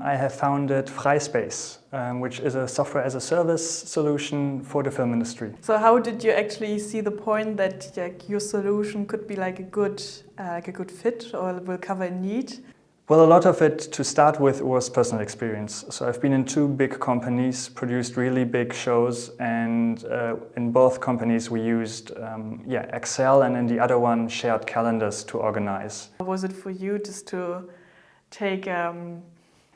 I have founded Freispace, which is a software as a service solution for the film industry. So how did you actually see the point that your solution could be like a good fit or will cover a need? Well, a lot of it to start with was personal experience. So I've been in 2 big companies, produced really big shows, and in both companies we used Excel, and in the other one shared calendars to organize. How was it for you just to take,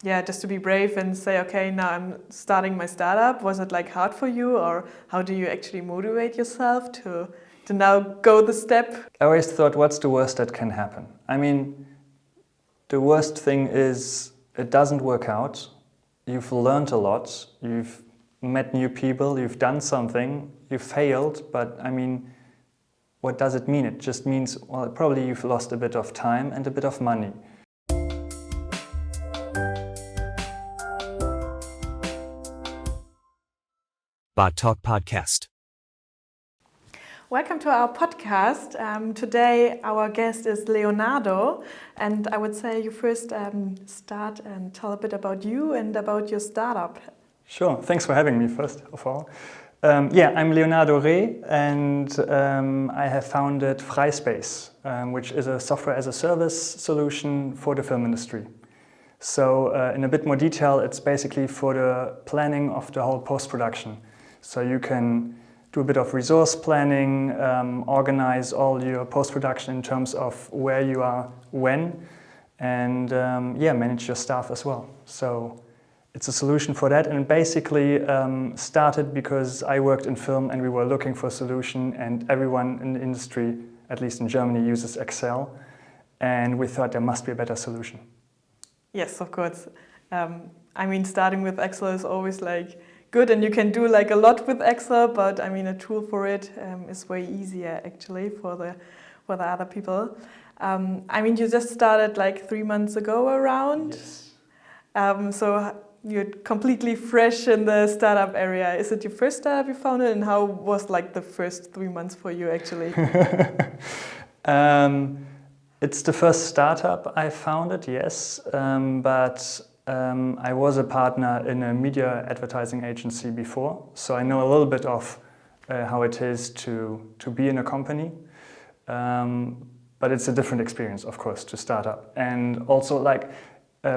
just to be brave and say, okay, now I'm starting my startup? Was it like hard for you, or how do you actually motivate yourself to now go the step? I always thought, what's the worst that can happen? I mean, the worst thing is it doesn't work out. You've learned a lot, you've met new people, you've done something, you failed, but I mean, what does it mean? It just means, well, probably you've lost a bit of time and a bit of money. BotTalk podcast. Welcome to our podcast. Today our guest is Leonardo, and I would say you first start and tell a bit about you and about your startup. Sure, thanks for having me first of all. I'm Leonardo Re, and I have founded Freispace, which is a software as a service solution for the film industry. So in a bit more detail, it's basically for the planning of the whole post-production. So you can do a bit of resource planning, organize all your post-production in terms of where you are when, and manage your staff as well. So it's a solution for that, and it basically started because I worked in film and we were looking for a solution, and everyone in the industry, at least in Germany, uses Excel, and we thought there must be a better solution. Yes, of course. Starting with Excel is always like good, and you can do like a lot with Excel, but I mean a tool for it is way easier actually for the other people. You just started like 3 months ago around. Yes. So you're completely fresh in the startup area. Is it your first startup you founded, and how was like the first 3 months for you actually? It's the first startup I founded, yes, but I was a partner in a media advertising agency before, so I know a little bit of how it is to be in a company. But it's a different experience, of course, to start up. And also,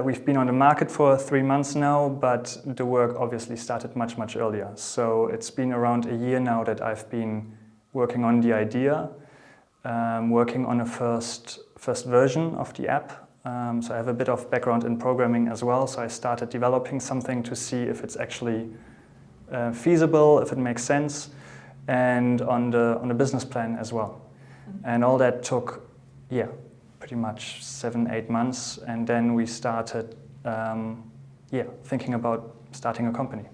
we've been on the market for 3 months now, but the work obviously started much, much earlier. So it's been around a year now that I've been working on the idea, working on a first version of the app. So I have a bit of background in programming as well, so I started developing something to see if it's actually feasible, if it makes sense, and on the business plan as well. And all that took, pretty much 7-8 months, and then we started thinking about starting a company.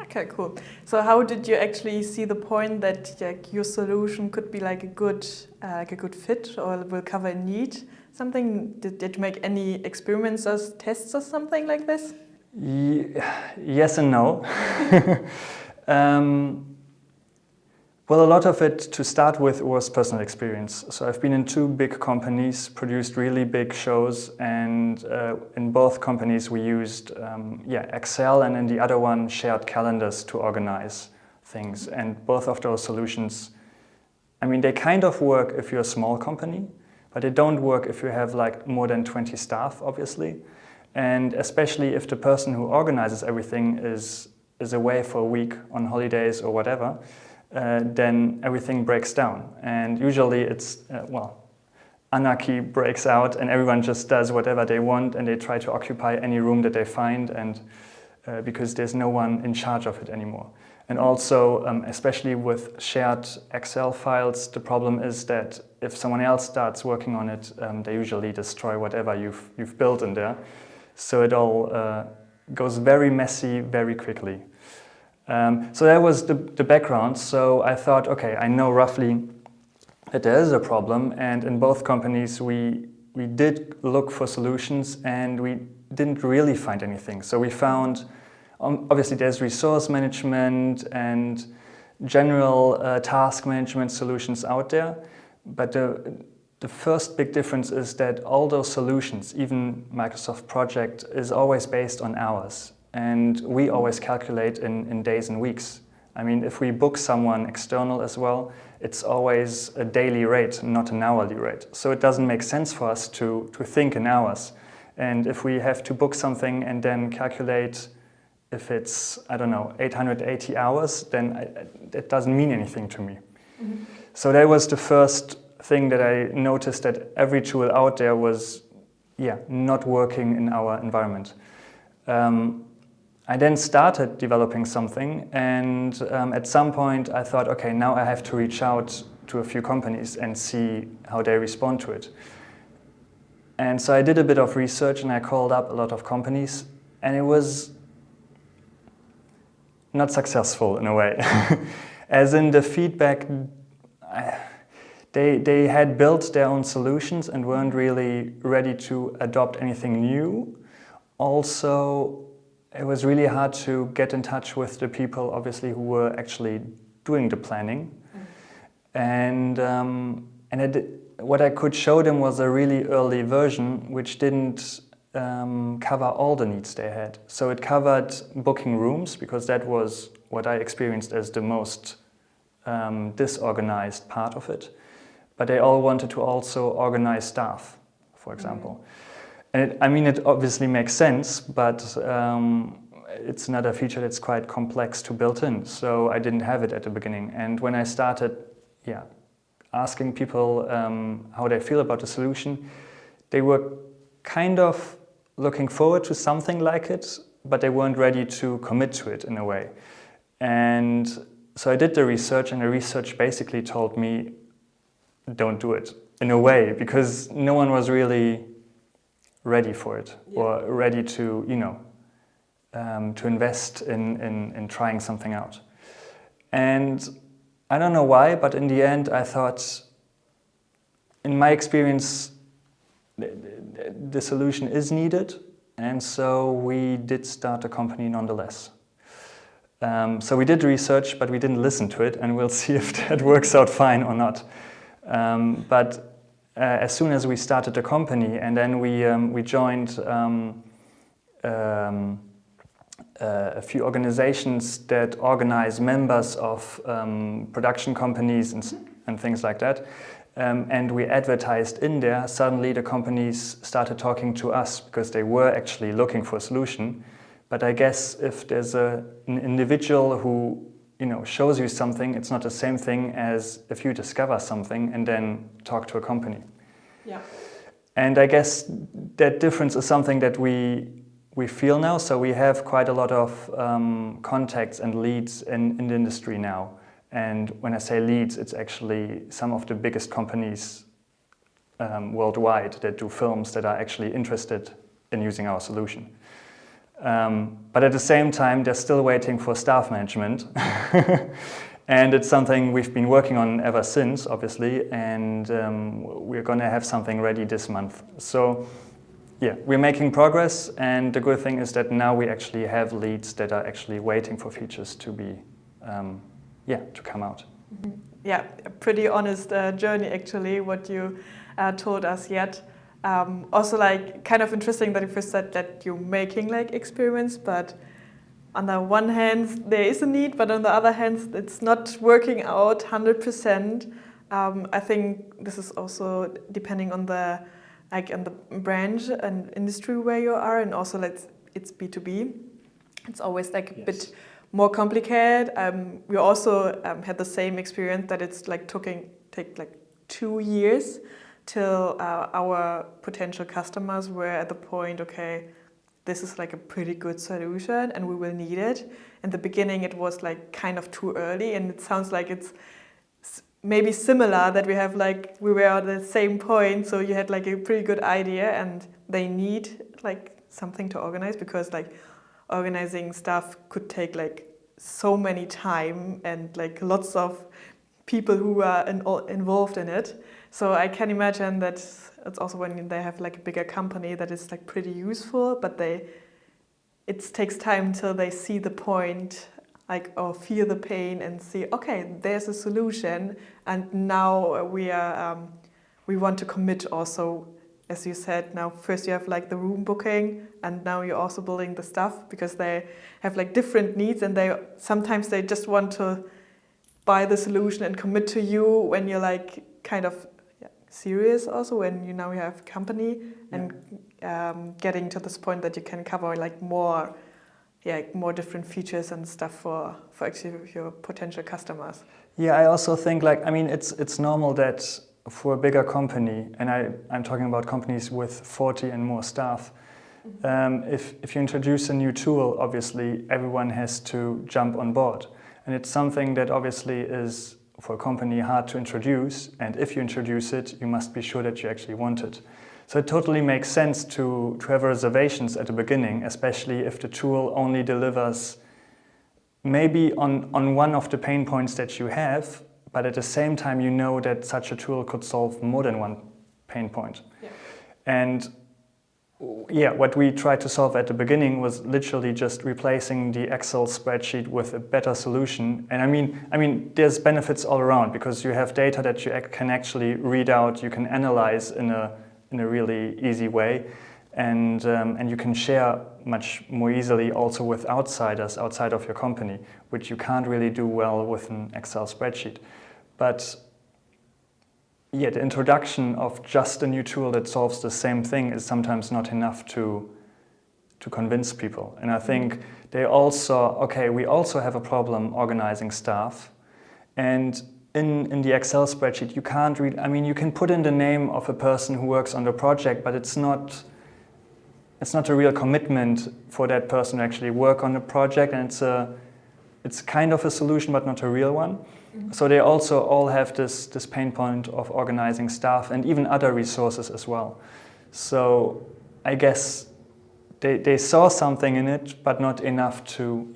Okay, cool. So how did you actually see the point that your solution could be like a good fit or will cover a need? Did you make any experiments or tests or something like this? Yes and no. Well, a lot of it to start with was personal experience. So I've been in 2 big companies, produced really big shows, and in both companies we used Excel, and in the other one shared calendars to organize things. And both of those solutions, they kind of work if you're a small company, but they don't work if you have like more than 20 staff, obviously. And especially if the person who organizes everything is away for a week on holidays or whatever, then everything breaks down. And usually it's, anarchy breaks out and everyone just does whatever they want, and they try to occupy any room that they find, and because there's no one in charge of it anymore. And also, especially with shared Excel files, the problem is that if someone else starts working on it, they usually destroy whatever you've built in there. So it all goes very messy very quickly. So that was the background. So I thought, okay, I know roughly that there is a problem, and in both companies we did look for solutions and we didn't really find anything. So we found, obviously there's resource management and general task management solutions out there, but the first big difference is that all those solutions, even Microsoft Project, is always based on hours. And we always calculate in days and weeks. I mean, if we book someone external as well, it's always a daily rate, not an hourly rate. So it doesn't make sense for us to think in hours. And if we have to book something and then calculate if it's, I don't know, 880 hours, then it doesn't mean anything to me. Mm-hmm. So that was the first thing that I noticed, that every tool out there was, not working in our environment. I then started developing something, and at some point I thought, okay, now I have to reach out to a few companies and see how they respond to it. And so I did a bit of research and I called up a lot of companies, and it was not successful in a way. As in the feedback, they had built their own solutions and weren't really ready to adopt anything new. Also, it was really hard to get in touch with the people, obviously, who were actually doing the planning. And what I could show them was a really early version, which didn't cover all the needs they had. So it covered booking rooms, because that was what I experienced as the most disorganized part of it. But they all wanted to also organize staff, for example. And it obviously makes sense, but it's another feature that's quite complex to build in. So I didn't have it at the beginning. And when I started, asking people how they feel about the solution, they were kind of looking forward to something like it, but they weren't ready to commit to it in a way. And so I did the research, and the research basically told me, don't do it, in a way, because no one was really ready for it, or ready to, to invest in trying something out. And I don't know why, but in the end I thought, in my experience, the solution is needed, and so we did start a company nonetheless. So we did research, but we didn't listen to it, and we'll see if that works out fine or not. But as soon as we started the company, and then we joined a few organizations that organize members of production companies and things like that, and we advertised in there. Suddenly the companies started talking to us because they were actually looking for a solution. But I guess if there's an individual who shows you something, it's not the same thing as if you discover something and then talk to a company. Yeah. And I guess that difference is something that we feel now. So we have quite a lot of contacts and leads in the industry now. And when I say leads, it's actually some of the biggest companies worldwide that do films that are actually interested in using our solution. But at the same time, they're still waiting for staff management. And it's something we've been working on ever since, obviously, and we're going to have something ready this month. So we're making progress, and the good thing is that now we actually have leads that are actually waiting for features to be, to come out. Mm-hmm. Yeah, a pretty honest journey actually, what you told us yet. Also, kind of interesting that you first said that you're making experiments, but on the one hand there is a need, but on the other hand it's not working out 100%. I think this is also depending on the on the branch and industry where you are, and also it's B2B. It's always a bit more complicated. We also had the same experience that it's take 2 years till our potential customers were at the point, okay, this is a pretty good solution and we will need it. In the beginning it was kind of too early, and it sounds like it's maybe similar that we were at the same point, so you had a pretty good idea and they need something to organize, because organizing stuff could take so many time and lots of people who are involved in it. So I can imagine that it's also when they have a bigger company that is pretty useful, but it takes time till they see the point, or feel the pain and see, okay, there's a solution, and now we are we want to commit also, as you said, now first you have like the room booking, and now you're also building the stuff, because they have like different needs, and sometimes they just want to buy the solution and commit to you when you're like kind of serious also, when you have a company, and getting to this point that you can cover like more different features and stuff for actually your potential customers. Yeah, I also think it's normal that for a bigger company, and I'm talking about companies with 40 and more staff, if you introduce a new tool, obviously everyone has to jump on board. And it's something that obviously is, for a company, hard to introduce. And if you introduce it, you must be sure that you actually want it. So it totally makes sense to have reservations at the beginning, especially if the tool only delivers maybe on one of the pain points that you have, but at the same time you know that such a tool could solve more than one pain point. Yeah. And what we tried to solve at the beginning was literally just replacing the Excel spreadsheet with a better solution. And I mean, there's benefits all around, because you have data that you can actually read out, you can analyze in a really easy way, and you can share much more easily also with outsiders outside of your company, which you can't really do well with an Excel spreadsheet. But the introduction of just a new tool that solves the same thing is sometimes not enough to convince people. And I think we also have a problem organizing staff. And in the Excel spreadsheet, you can't read, you can put in the name of a person who works on the project, but it's not a real commitment for that person to actually work on the project, and it's kind of a solution, but not a real one. So they also all have this pain point of organizing staff and even other resources as well. So I guess they saw something in it, but not enough to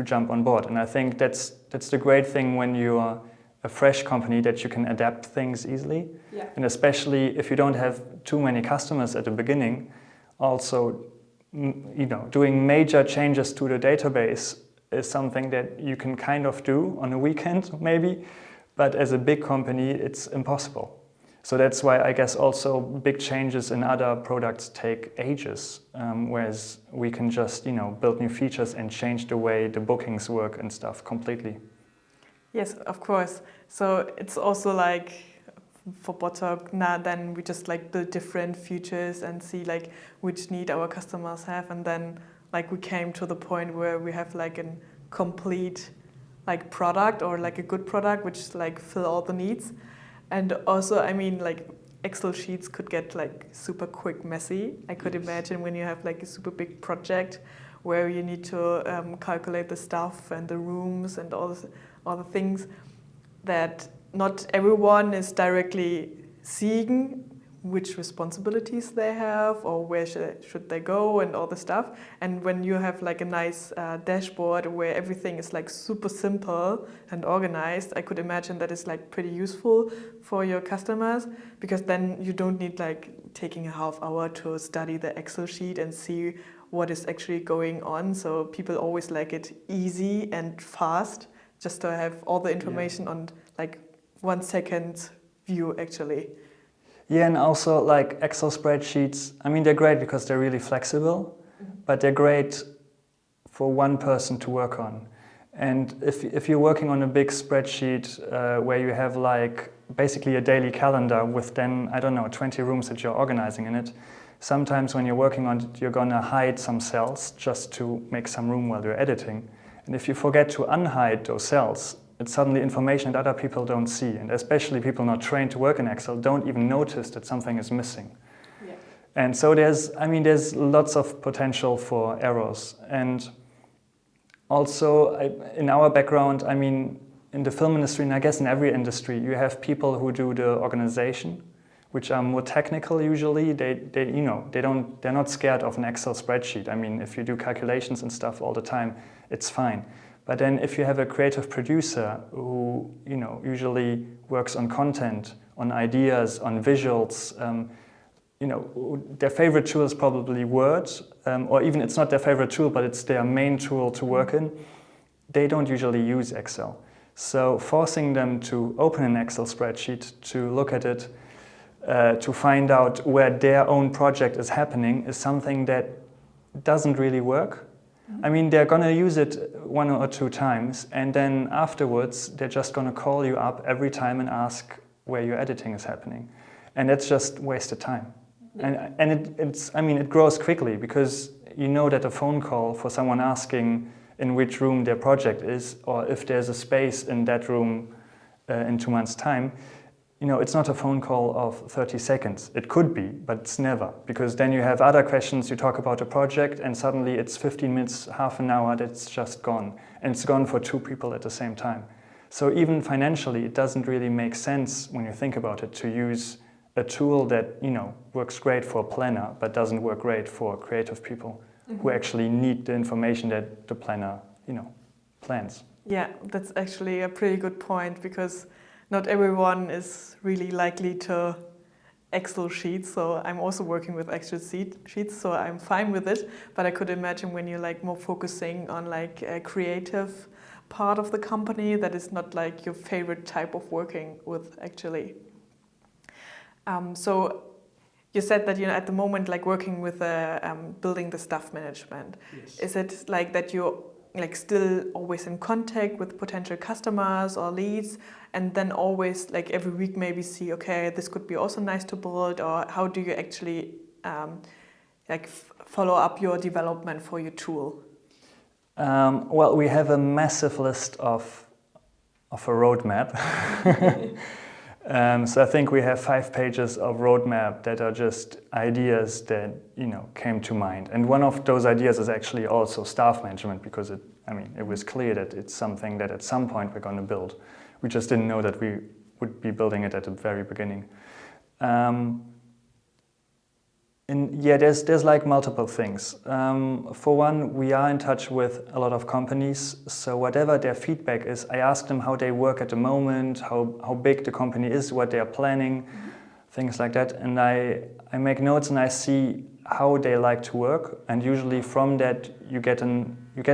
jump on board. And I think that's the great thing when you are a fresh company, that you can adapt things easily. Yeah. And especially if you don't have too many customers at the beginning, also doing major changes to the database is something that you can kind of do on a weekend maybe, but as a big company it's impossible. So that's why I guess also big changes in other products take ages, whereas we can just build new features and change the way the bookings work and stuff completely. Yes, of course. So it's also like for BotTalk, then we just like build different features and see like which need our customers have, and then like we came to the point where we have like a complete like product, or like a good product which like fill all the needs. And also like Excel sheets could get like super quick messy. I could imagine when you have like a super big project where you need to calculate the stuff and the rooms and all the things that not everyone is directly seeing which responsibilities they have or where should they go and all the stuff. And when you have like a nice dashboard where everything is like super simple and organized, I could imagine that is like pretty useful for your customers, because then you don't need like taking a half hour to study the Excel sheet and see what is actually going on. So people always like it easy and fast, just to have all the information on like 1 second view actually. Yeah, and also like Excel spreadsheets, they're great because they're really flexible, but they're great for one person to work on. And if you're working on a big spreadsheet where you have like basically a daily calendar with then, 20 rooms that you're organizing in it, sometimes when you're working on it, you're gonna hide some cells just to make some room while you're editing. And if you forget to unhide those cells, it's suddenly information that other people don't see. And especially people not trained to work in Excel don't even notice that something is missing. Yeah. And so there's lots of potential for errors. And also in our background, in the film industry, and I guess in every industry, you have people who do the organization, which are more technical usually. They're not scared of an Excel spreadsheet. If you do calculations and stuff all the time, it's fine. But then if you have a creative producer who usually works on content, on ideas, on visuals, their favorite tool is probably Word, or even it's not their favorite tool, but it's their main tool to work in, they don't usually use Excel. So forcing them to open an Excel spreadsheet, to look at it, to find out where their own project is happening is something that doesn't really work. I mean, they're going to use it 1 or 2 times, and then afterwards they're just going to call you up every time and ask where your editing is happening, and that's just wasted time. And it grows quickly, because you know that a phone call for someone asking in which room their project is, or if there's a space in that room in 2 months' time, it's not a phone call of 30 seconds. It could be, but it's never, because then you have other questions, you talk about a project, and suddenly it's 15 minutes, half an hour that's just gone. And it's gone for 2 people at the same time. So even financially, it doesn't really make sense, when you think about it, to use a tool that, works great for a planner, but doesn't work great for creative people who actually need the information that the planner, plans. Yeah, that's actually a pretty good point, because not everyone is really likely to Excel sheets. So I'm also working with Excel sheets, so I'm fine with it. But I could imagine when you're more focusing on a creative part of the company, that is not your favorite type of working with, actually. So you said that at the moment working with building the staff management. Yes. Is it that you're still always in contact with potential customers or leads, and then always every week maybe see, okay, this could be also nice to build, or how do you actually follow up your development for your tool? Well, we have a massive list of a roadmap. So I think we have 5 pages of roadmap that are just ideas that came to mind. And one of those ideas is actually also staff management, because it was clear that it's something that at some point we're going to build. We just didn't know that we would be building it at the very beginning. And yeah, there's multiple things. For one, we are in touch with a lot of companies, so whatever their feedback is, I ask them how they work at the moment, how big the company is, what they are planning, things like that. And I make notes and I see how they like to work, and usually from that you get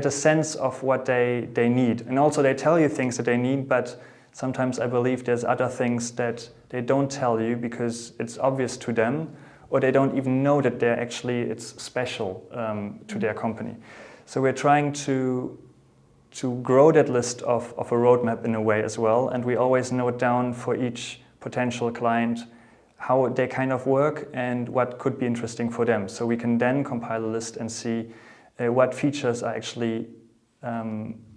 a sense of what they need. And also they tell you things that they need, but sometimes I believe there's other things that they don't tell you because it's obvious to them, or they don't even know that it's special to their company. So we're trying to grow that list of a roadmap in a way as well, and we always note down for each potential client how they kind of work and what could be interesting for them. So we can then compile a list and see what features are actually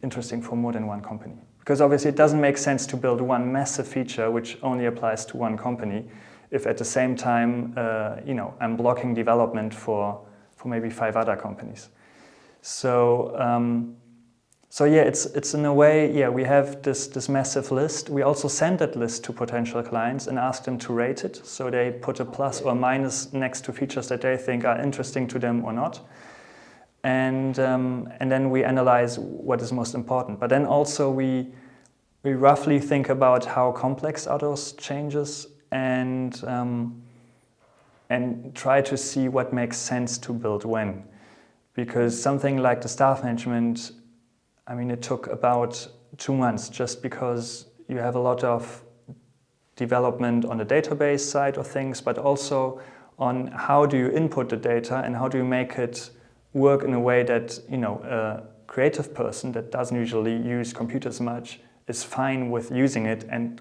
interesting for more than one company. Because obviously it doesn't make sense to build one massive feature which only applies to one company, if at the same time, I'm blocking development for maybe 5 other companies. So yeah, it's in a way, yeah, we have this massive list. We also send that list to potential clients and ask them to rate it. So they put a plus or minus next to features that they think are interesting to them or not. And then we analyze what is most important. But then also we roughly think about how complex are those changes, and try to see what makes sense to build when. Because something like the staff management, it took about 2 months, just because you have a lot of development on the database side of things, but also on how do you input the data and how do you make it work in a way that a creative person that doesn't usually use computers much is fine with using it and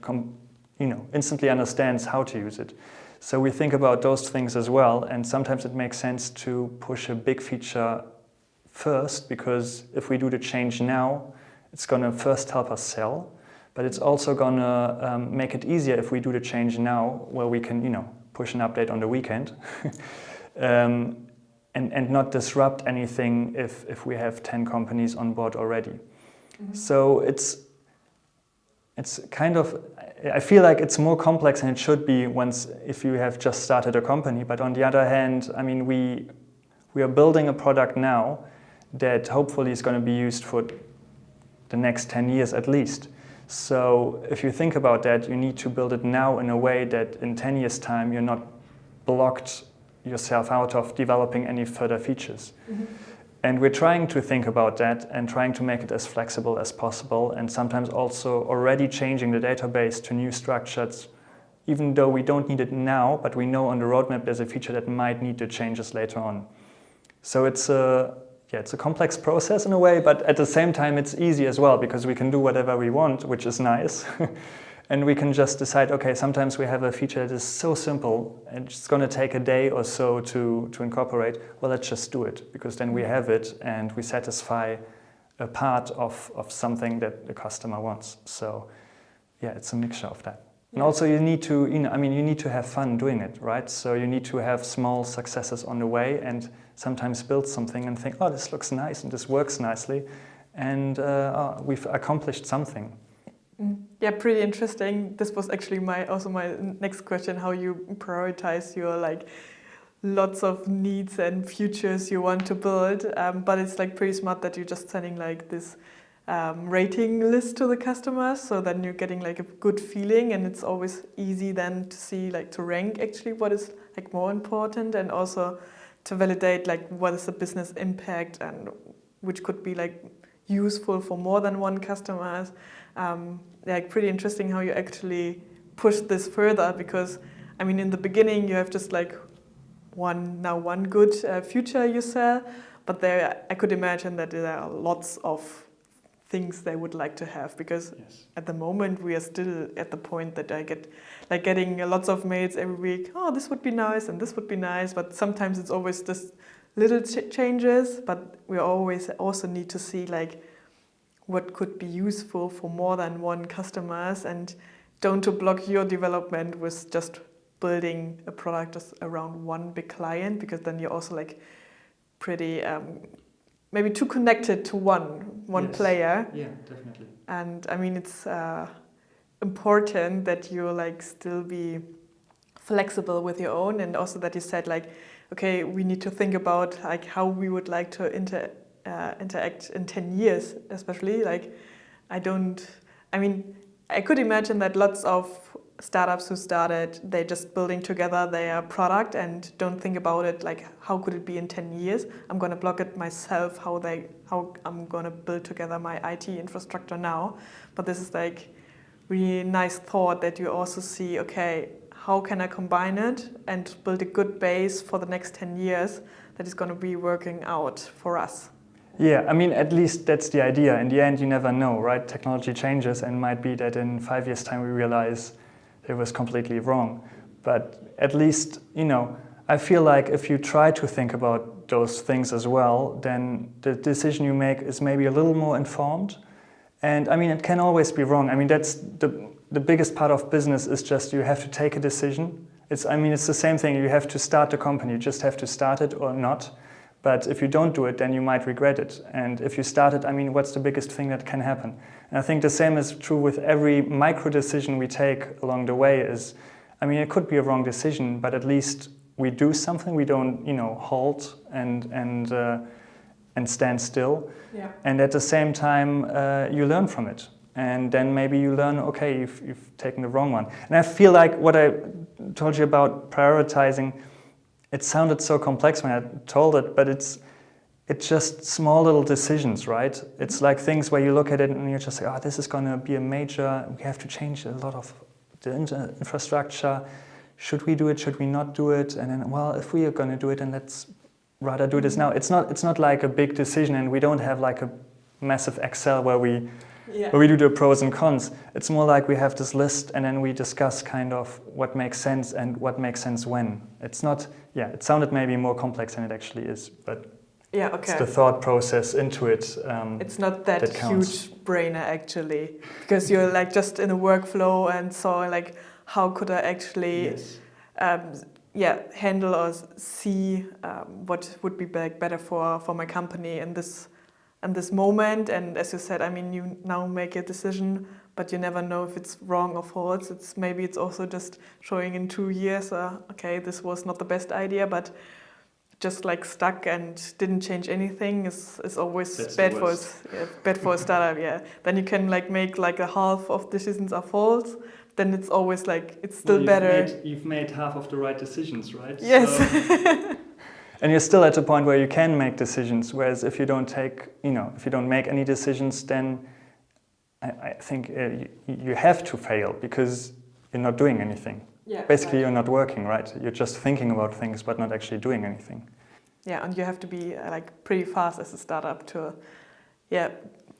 instantly understands how to use it. So we think about those things as well, and sometimes it makes sense to push a big feature first, because if we do the change now, it's going to first help us sell, but it's also going to make it easier if we do the change now, where we can push an update on the weekend and not disrupt anything if we have 10 companies on board already. Mm-hmm. So it's kind of, I feel like it's more complex than it should be if you have just started a company. But on the other hand, we are building a product now that hopefully is going to be used for the next 10 years at least. So if you think about that, you need to build it now in a way that in 10 years' time you're not blocked yourself out of developing any further features. Mm-hmm. And we're trying to think about that and trying to make it as flexible as possible, and sometimes also already changing the database to new structures even though we don't need it now, but we know on the roadmap there's a feature that might need to changes later on. So it's a complex process in a way, but at the same time it's easy as well because we can do whatever we want, which is nice. And we can just decide, okay, sometimes we have a feature that is so simple and it's going to take a day or so to incorporate. Well, let's just do it because then we have it and we satisfy a part of something that the customer wants. So yeah, it's a mixture of that. And also you need to, you need to have fun doing it, right? So you need to have small successes on the way and sometimes build something and think, oh, this looks nice and this works nicely. And we've accomplished something. Yeah, pretty interesting. This was actually my next question, how you prioritize your lots of needs and futures you want to build. But it's pretty smart that you're just sending this rating list to the customers, so then you're getting a good feeling, and it's always easy then to see to rank actually what is more important, and also to validate what is the business impact and which could be useful for more than one customers. Pretty interesting how you actually push this further, because in the beginning you have just one good future you sell, but there I could imagine that there are lots of things they would like to have, because at the moment we are still at the point that I get getting lots of mails every week. Oh, this would be nice and this would be nice, but sometimes it's always just little changes, but we always also need to see what could be useful for more than one customers, and don't to block your development with just building a product just around one big client, because then you're also pretty maybe too connected to one player. Yeah, definitely. And it's important that you still be flexible with your own, and also that you said okay, we need to think about how we would like to interact in 10 years, especially. I could imagine that lots of startups who started, they're just building together their product and don't think about it how could it be in 10 years? I'm going to block it myself, how I'm going to build together my IT infrastructure now. But this is really nice thought that you also see, okay, how can I combine it and build a good base for the next 10 years that is going to be working out for us? Yeah, at least that's the idea. In the end, you never know, right? Technology changes, and might be that in 5 years' time we realize it was completely wrong. But at least, I feel if you try to think about those things as well, then the decision you make is maybe a little more informed. And it can always be wrong. That's the biggest part of business, is just you have to take a decision. It's the same thing. You have to start a company. You just have to start it or not. But if you don't do it, then you might regret it. And if you start it, what's the biggest thing that can happen? And I think the same is true with every micro decision we take along the way. It could be a wrong decision, but at least we do something. We don't, halt and stand still. Yeah. And at the same time, you learn from it. And then maybe you learn, okay, you've taken the wrong one. And I feel what I told you about prioritizing, it sounded so complex when I told it, but it's just small little decisions, right? It's things where you look at it and you just say, oh, this is going to be a major, we have to change a lot of the infrastructure. Should we do it? Should we not do it? And then, well, if we are going to do it, then let's rather do this now. It's not like a big decision, and we don't have a massive Excel where we do the pros and cons. It's more we have this list, and then we discuss kind of what makes sense and what makes sense when. It's not, it sounded maybe more complex than it actually is, but it's the thought process into it. It's not that huge brainer actually, because you're just in a workflow and saw how could I actually handle or see what would be better for my company in this moment. And as you said, you now make a decision, but you never know if it's wrong or false. It's also just showing in 2 years, okay, this was not the best idea, but just stuck and didn't change anything is always bad for a startup. Yeah, then you can make a half of decisions are false. Then it's always it's still better. You've made half of the right decisions, right? Yes. So, and you're still at a point where you can make decisions. Whereas if you don't if you don't make any decisions, then I think you have to fail because you're not doing anything. basically you're not working, right? You're just thinking about things but not actually doing anything. Yeah, and you have to be like pretty fast as a startup to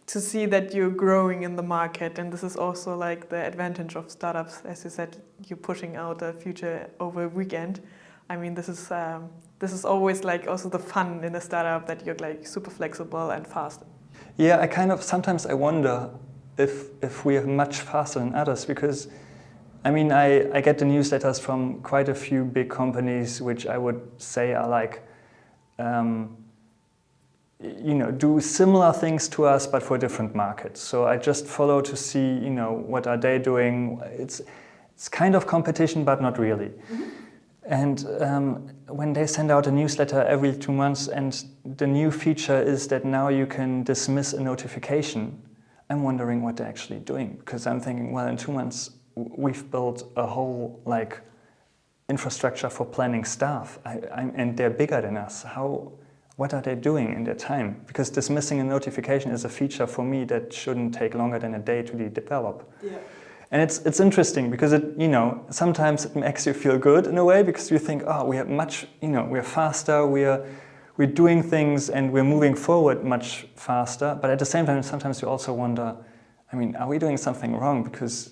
see that you're growing in the market. And this is also like the advantage of startups. As you said, you're pushing out a feature over a weekend. I mean, this is always like also the fun in a startup, that you're like super flexible and fast. Yeah, sometimes I wonder if we are much faster than others, because I mean, I get the newsletters from quite a few big companies, which I would say are like, do similar things to us, but for different markets. So I just follow to see, what are they doing. It's kind of competition, but not really. Mm-hmm. And when they send out a newsletter every 2 months, and the new feature is that now you can dismiss a notification, I'm wondering what they're actually doing, because I'm thinking, well, in 2 months we've built a whole infrastructure for planning staff, and they're bigger than us. What are they doing in their time? Because dismissing a notification is a feature for me that shouldn't take longer than a day to develop. Yeah. And it's interesting because sometimes it makes you feel good in a way, because you think, oh, we are we're faster, we're doing things and we're moving forward much faster. But at the same time, sometimes you also wonder, I mean, are we doing something wrong? Because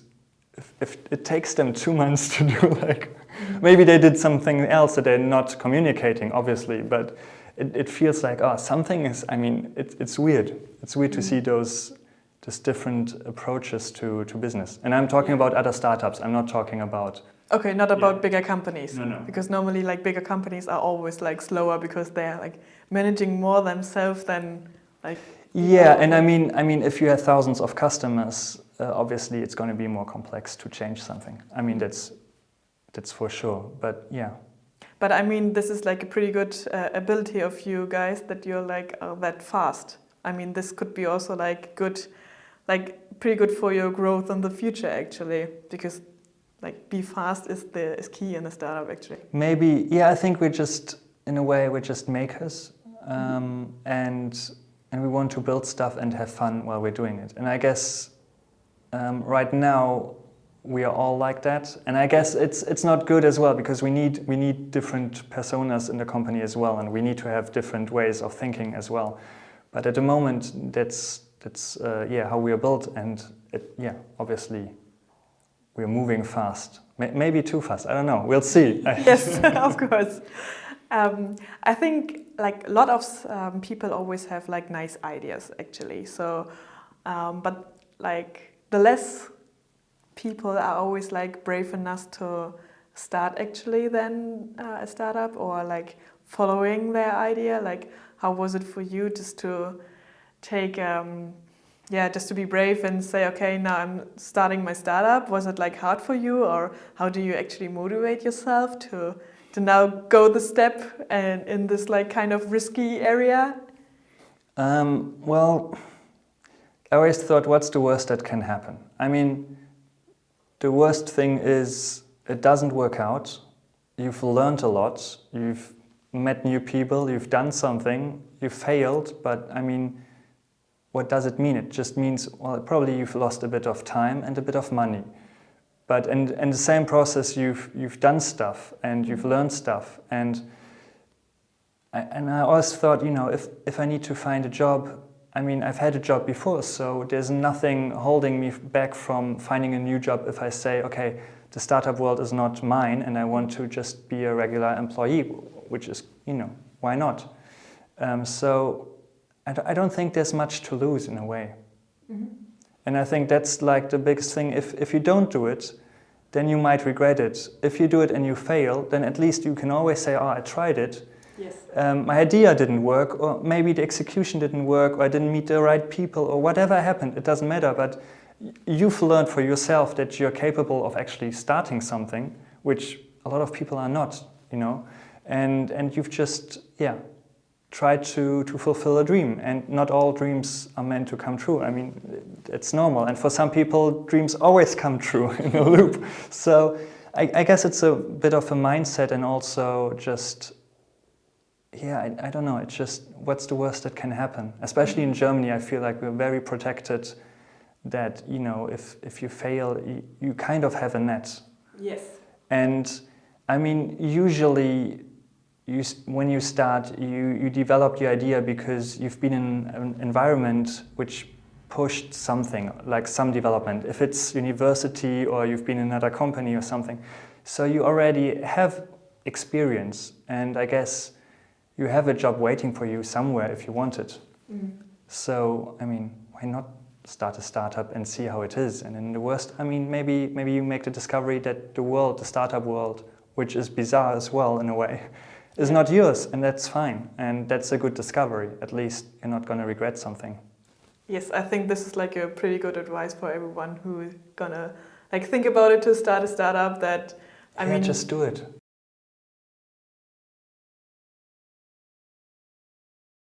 if it takes them 2 months to do maybe they did something else that they're not communicating, obviously, but it feels like, something is, it's weird. It's weird to see those different approaches to business. And I'm talking about other startups. I'm not talking about... Okay, not about bigger companies. No. Because normally bigger companies are always slower, because they're managing more themselves than Yeah, and I mean, if you have thousands of customers, obviously it's going to be more complex to change something. I mean, that's for sure. But yeah. But I mean, this is a pretty good ability of you guys, that you're that fast. I mean, this could be also good, pretty good for your growth in the future, actually, because be fast is key in a startup, actually. Maybe, yeah. I think we're just makers, and we want to build stuff and have fun while we're doing it. And I guess right now we are all like that, and I guess it's not good as well, because we need different personas in the company as well, and we need to have different ways of thinking as well. But at the moment, that's how we are built, and obviously we're moving fast. Maybe too fast. I don't know. We'll see. Yes, of course. I think a lot of people always have nice ideas, actually. So, but the less people are always brave enough to start actually than a startup, or following their idea. How was it for you just to take, just to be brave and say, okay, now I'm starting my startup? Was it hard for you, or how do you actually motivate yourself to now go the step and in this kind of risky area? Well, I always thought, what's the worst that can happen? I mean, the worst thing is it doesn't work out. You've learned a lot. You've met new people. You've done something. You failed. But I mean, what does it mean? It just means, well, probably you've lost a bit of time and a bit of money. But in the same process, you've done stuff and you've learned stuff. And I always thought, if I need to find a job, I mean, I've had a job before, so there's nothing holding me back from finding a new job if I say, okay, the startup world is not mine and I want to just be a regular employee, which is, why not? So I don't think there's much to lose in a way. Mm-hmm. And I think that's the biggest thing. If you don't do it, then you might regret it. If you do it and you fail, then at least you can always say, I tried it. Yes. My idea didn't work, or maybe the execution didn't work, or I didn't meet the right people, or whatever happened, it doesn't matter. But you've learned for yourself that you're capable of actually starting something, which a lot of people are not, and you've just, tried to fulfill a dream. And not all dreams are meant to come true. I mean, it's normal. And for some people, dreams always come true in a loop. So I guess it's a bit of a mindset, and also just... I don't know, it's just, what's the worst that can happen? Especially in Germany, I feel like we're very protected, that, if you fail, you kind of have a net. Yes. And I mean, usually when you start, you develop your idea because you've been in an environment which pushed something, like some development. If it's university or you've been in another company or something. So you already have experience, and I guess you have a job waiting for you somewhere if you want it. So, I mean, why not start a startup and see how it is? And in the worst, I mean, maybe you make the discovery that the startup world, which is bizarre as well in a way, is not yours, and that's fine. And that's a good discovery. At least you're not going to regret something. Yes, I think this is like a pretty good advice for everyone who is gonna like think about it to start a startup. That I mean, just do it.